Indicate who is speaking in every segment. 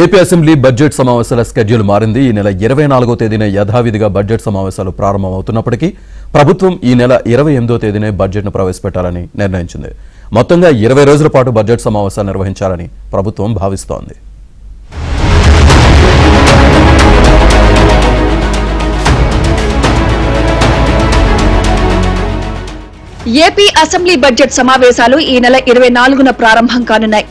Speaker 1: AP assembly budget సమావేశాల schedule మారింది. ఈ నెల 24వ తేదీన యథావిధిగా బడ్జెట్ సమావేశాలు ప్రారంభమవుతున్నప్పటికీ ప్రభుత్వం ఈ నెల 28వ తేదీనే బడ్జెట్ను ప్రవేశపెట్టాలని నిర్ణయించింది. మొత్తంగా 20 రోజుల పాటు బడ్జెట్ సమావేశాలు నిర్వహించాలని ప్రభుత్వం భావిస్తోంది.
Speaker 2: ఏపీ అసెంబ్లీ బడ్జెట్ సమావేశాలు ఈ నెల 24న ప్రారంభం కానున్నాయి.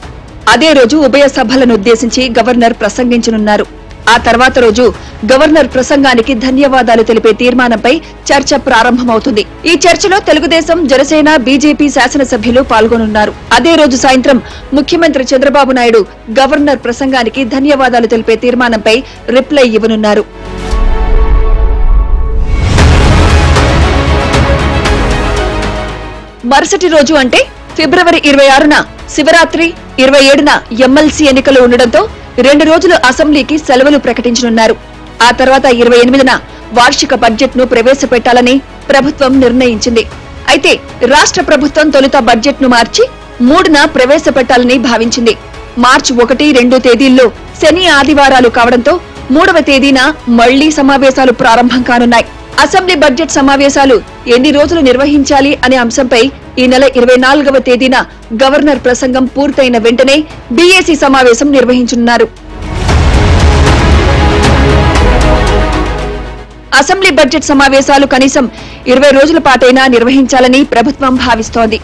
Speaker 2: అదే రోజు ఉభయ సభలను ఉద్దేశించి గవర్నర్ ప్రసంగించనున్నారు. ఆ తర్వాత రోజు గవర్నర్ ప్రసంగానికి ధన్యవాదాలు తెలిపే తీర్మానంపై చర్చ ప్రారంభమవుతుంది. ఈ చర్చలో తెలుగుదేశం, జనసేన, బీజేపీ శాసనసభ్యులు పాల్గొనున్నారు. అదే రోజు సాయంత్రం ముఖ్యమంత్రి చంద్రబాబు నాయుడు గవర్నర్ ప్రసంగానికి ధన్యవాదాలు తెలిపే తీర్మానంపై రిప్లై ఇవ్వనున్నారు. మరుసటి రోజు అంటే ఫిబ్రవరి 26న శివరాత్రి, 27న ఎమ్మెల్సీ ఎన్నికలు ఉండడంతో 2 రోజులు అసెంబ్లీకి సెలవులు ప్రకటించనున్నారు. ఆ తర్వాత 28న వార్షిక బడ్జెట్ ను ప్రవేశపెట్టాలని ప్రభుత్వం నిర్ణయించింది. అయితే రాష్ట్ర ప్రభుత్వం తొలుత బడ్జెట్ ను మార్చి 3న ప్రవేశపెట్టాలని భావించింది. మార్చి 1, 2 తేదీల్లో శని, ఆదివారాలు కావడంతో 3వ తేదీన మళ్లీ సమావేశాలు ప్రారంభం కానున్నాయి. అసెంబ్లీ బడ్జెట్ సమావేశాలు ఎన్ని రోజులు నిర్వహించాలి అనే అంశంపై ఈ నెల 24వ తేదీన గవర్నర్ ప్రసంగం పూర్తయిన వెంటనే బీఏసీ సమావేశం నిర్వహించనున్నారు. అసెంబ్లీ బడ్జెట్ సమావేశాలు కనీసం 20 రోజుల పాటైనా నిర్వహించాలని ప్రభుత్వం భావిస్తోంది.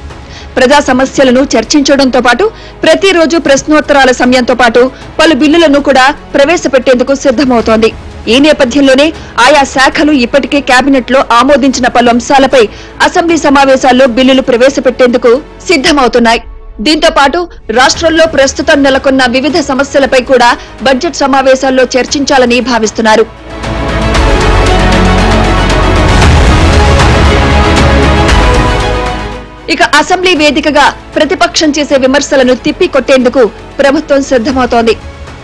Speaker 2: ప్రజా సమస్యలను చర్చించడంతో పాటు ప్రతిరోజు ప్రశ్నోత్తరాల సమయంతో పాటు పలు బిల్లులను కూడా ప్రవేశపెట్టేందుకు సిద్దమవుతోంది. ఈ నేపథ్యంలోనే ఆయా శాఖలు ఇప్పటికే కేబినెట్ లో ఆమోదించిన పలు అంశాలపై అసెంబ్లీ సమావేశాల్లో బిల్లులు ప్రవేశపెట్టేందుకు సిద్దమవుతున్నాయి. దీంతో పాటు రాష్ట్రంలో ప్రస్తుతం నెలకొన్న వివిధ సమస్యలపై కూడా బడ్జెట్ సమావేశాల్లో చర్చించాలని భావిస్తున్నారు. ఇక అసెంబ్లీ వేదికగా ప్రతిపక్షం చేసే విమర్శలను తిప్పికొట్టేందుకు ప్రభుత్వం సిద్దమవుతోంది.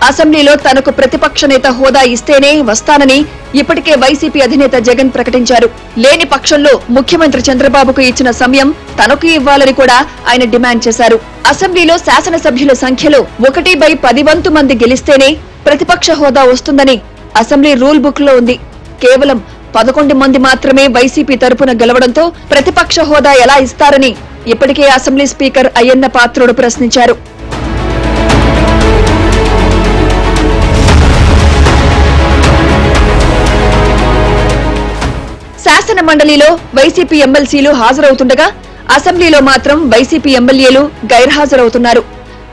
Speaker 2: అసెంబ్లీలో తనకు ప్రతిపక్ష నేత హోదా ఇస్తేనే వస్తానని ఇప్పటికే వైసీపీ అధినేత జగన్ ప్రకటించారు. లేని పక్షంలో ముఖ్యమంత్రి చంద్రబాబుకు ఇచ్చిన సమయం తనకు ఇవ్వాలని కూడా ఆయన డిమాండ్ చేశారు. అసెంబ్లీలో శాసనసభ్యుల సంఖ్యలో 1/10 వంతు మంది గెలిస్తేనే ప్రతిపక్ష హోదా వస్తుందని అసెంబ్లీ రూల్ బుక్ లో ఉంది. కేవలం 11 మంది మాత్రమే వైసీపీ తరపున గెలవడంతో ప్రతిపక్ష హోదా ఎలా ఇస్తారని ఇప్పటికే అసెంబ్లీ స్పీకర్ అయ్యన్న పాత్రుడు ప్రశ్నించారు. శాసన మండలిలో వైసీపీ ఎమ్మెల్సీలు హాజరవుతుండగా అసెంబ్లీలో మాత్రం వైసీపీ ఎమ్మెల్యేలు గైర్హాజరవుతున్నారు.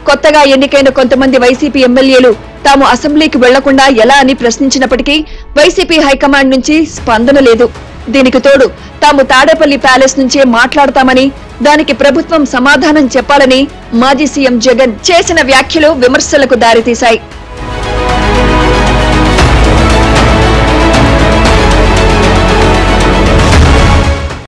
Speaker 2: కొత్తగా ఎన్నికైన కొంతమంది వైసీపీ ఎమ్మెల్యేలు తాము అసెంబ్లీకి వెళ్లకుండా ఎలా అని ప్రశ్నించినప్పటికీ వైసీపీ హైకమాండ్ నుంచి స్పందన లేదు. దీనికి తోడు తాము తాడేపల్లి ప్యాలెస్ నుంచే మాట్లాడతామని, దానికి ప్రభుత్వం సమాధానం చెప్పాలని మాజీ సీఎం జగన్ చేసిన వ్యాఖ్యలు విమర్శలకు దారితీశాయి.